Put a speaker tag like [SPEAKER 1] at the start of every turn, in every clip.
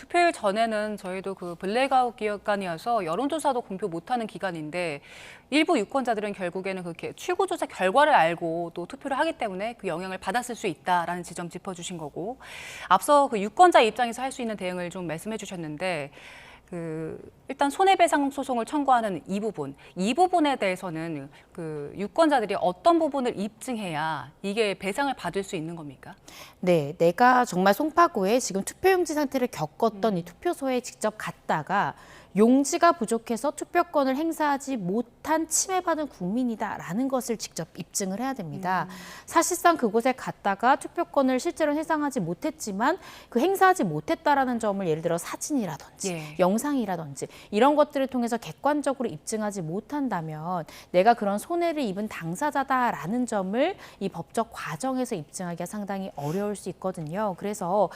[SPEAKER 1] 투표일 전에는 저희도 그 블랙아웃 기간이어서 여론조사도 공표 못하는 기간인데 일부 유권자들은 결국에는 그렇게 출구조사 결과를 알고 또 투표를 하기 때문에 그 영향을 받았을 수 있다라는 지점 짚어주신 거고 앞서 그 유권자 입장에서 할 수 있는 대응을 좀 말씀해 주셨는데 일단 손해배상 소송을 청구하는 이 부분에 대해서는 그 유권자들이 어떤 부분을 입증해야 이게 배상을 받을 수 있는 겁니까?
[SPEAKER 2] 네, 내가 정말 송파구에 지금 투표용지 상태를 겪었던 이 투표소에 직접 갔다가 용지가 부족해서 투표권을 행사하지 못한 침해받은 국민이다라는 것을 직접 입증을 해야 됩니다. 사실상 그곳에 갔다가 투표권을 실제로 행사하지 못했지만 그 행사하지 못했다라는 점을 예를 들어 사진이라든지 영상이라든지 이런 것들을 통해서 객관적으로 입증하지 못한다면 내가 그런 손해를 입은 당사자다라는 점을 이 법적 과정에서 입증하기가 상당히 어려울 수 있거든요. 그래서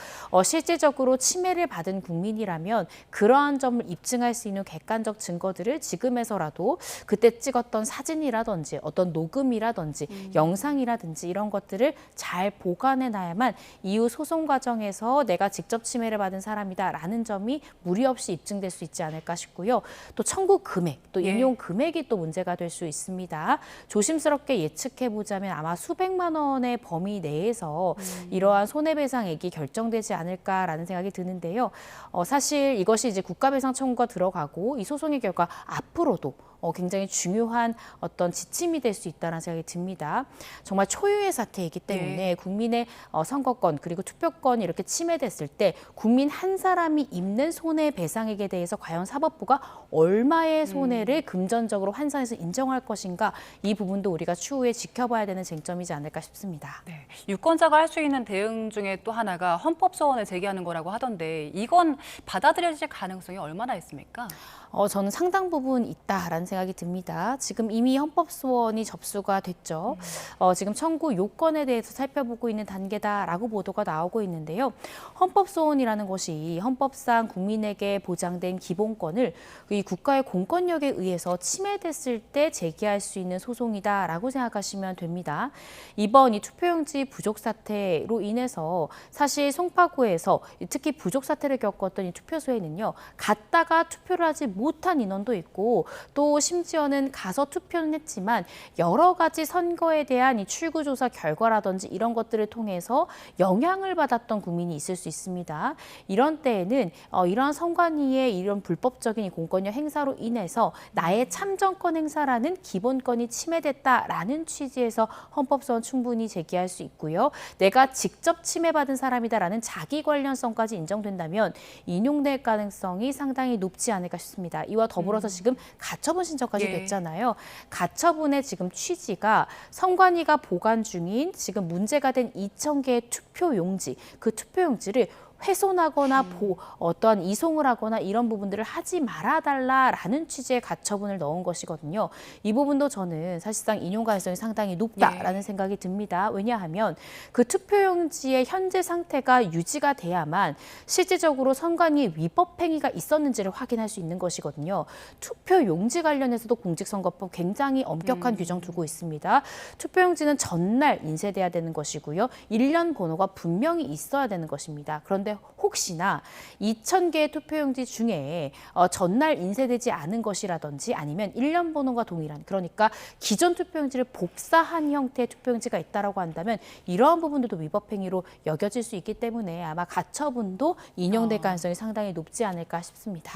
[SPEAKER 2] 실질적으로 침해를 받은 국민이라면 그러한 점을 입증할 수 있는 객관적 증거들을 지금에서라도 그때 찍었던 사진이라든지 어떤 녹음이라든지 영상이라든지 이런 것들을 잘 보관해 놔야만 이후 소송 과정에서 내가 직접 침해를 받은 사람이다라는 점이 무리 없이 입증될 수 있지 않을까 싶고요. 또 청구 금액, 또 인용 금액이 또 문제가 될 수 있습니다. 조심스럽게 예측해 보자면 아마 수백만 원의 범위 내에서 이러한 손해배상액이 결정되지 않을까라는 생각이 드는데요. 사실 이것이 이제 국가배상 청구가 들어가고 이 소송의 결과 앞으로도 굉장히 중요한 어떤 지침이 될 수 있다는 생각이 듭니다. 정말 초유의 사태이기 때문에 국민의 선거권 그리고 투표권이 이렇게 침해됐을 때 국민 한 사람이 입는 손해배상액에 대해서 과연 사법부가 얼마의 손해를 금전적으로 환산해서 인정할 것인가 이 부분도 우리가 추후에 지켜봐야 되는 쟁점이지 않을까 싶습니다.
[SPEAKER 1] 네. 유권자가 할 수 있는 대응 중에 또 하나가 헌법소원을 제기하는 거라고 하던데 이건 받아들여질 가능성이 얼마나 있습니까?
[SPEAKER 2] 저는 상당 부분 있다라는 생각이 듭니다. 지금 이미 헌법소원이 접수가 됐죠. 지금 청구 요건에 대해서 살펴보고 있는 단계다라고 보도가 나오고 있는데요. 헌법소원이라는 것이 헌법상 국민에게 보장된 기본권을 이 국가의 공권력에 의해서 침해됐을 때 제기할 수 있는 소송이다라고 생각하시면 됩니다. 이번 이 투표용지 부족 사태로 인해서 사실 송파구에서 특히 부족 사태를 겪었던 이 투표소에는요. 갔다가 투표를 하지 못한 인원도 있고 또 심지어는 가서 투표는 했지만 여러 가지 선거에 대한 이 출구조사 결과라든지 이런 것들을 통해서 영향을 받았던 국민이 있을 수 있습니다. 이런 때에는 이러한 선관위의 이런 불법적인 이 공권력 행사로 인해서 나의 참정권 행사라는 기본권이 침해됐다라는 취지에서 헌법소원 충분히 제기할 수 있고요. 내가 직접 침해받은 사람이다라는 자기 관련성까지 인정된다면 인용될 가능성이 상당히 높지 않을까 싶습니다. 이와 더불어서 지금 가처분 신청까지 됐잖아요. 가처분의 지금 취지가 선관위가 보관 중인 지금 문제가 된 2,000개의 투표용지, 그 투표용지를 훼손하거나 어떠한 이송을 하거나 이런 부분들을 하지 말아달라라는 취지의 가처분을 넣은 것이거든요. 이 부분도 저는 사실상 인용 가능성이 상당히 높다라는 생각이 듭니다. 왜냐하면 그 투표용지의 현재 상태가 유지가 돼야만 실질적으로 선관위의 위법 행위가 있었는지를 확인할 수 있는 것이거든요. 투표용지 관련해서도 공직선거법 굉장히 엄격한 규정 두고 있습니다. 투표용지는 전날 인쇄돼야 되는 것이고요. 일련 번호가 분명히 있어야 되는 것입니다. 그런데 혹시나 2,000개의 투표용지 중에 전날 인쇄되지 않은 것이라든지 아니면 일련 번호가 동일한 그러니까 기존 투표용지를 복사한 형태의 투표용지가 있다라고 한다면 이러한 부분들도 위법 행위로 여겨질 수 있기 때문에 아마 가처분도 인용될 가능성이 상당히 높지 않을까 싶습니다.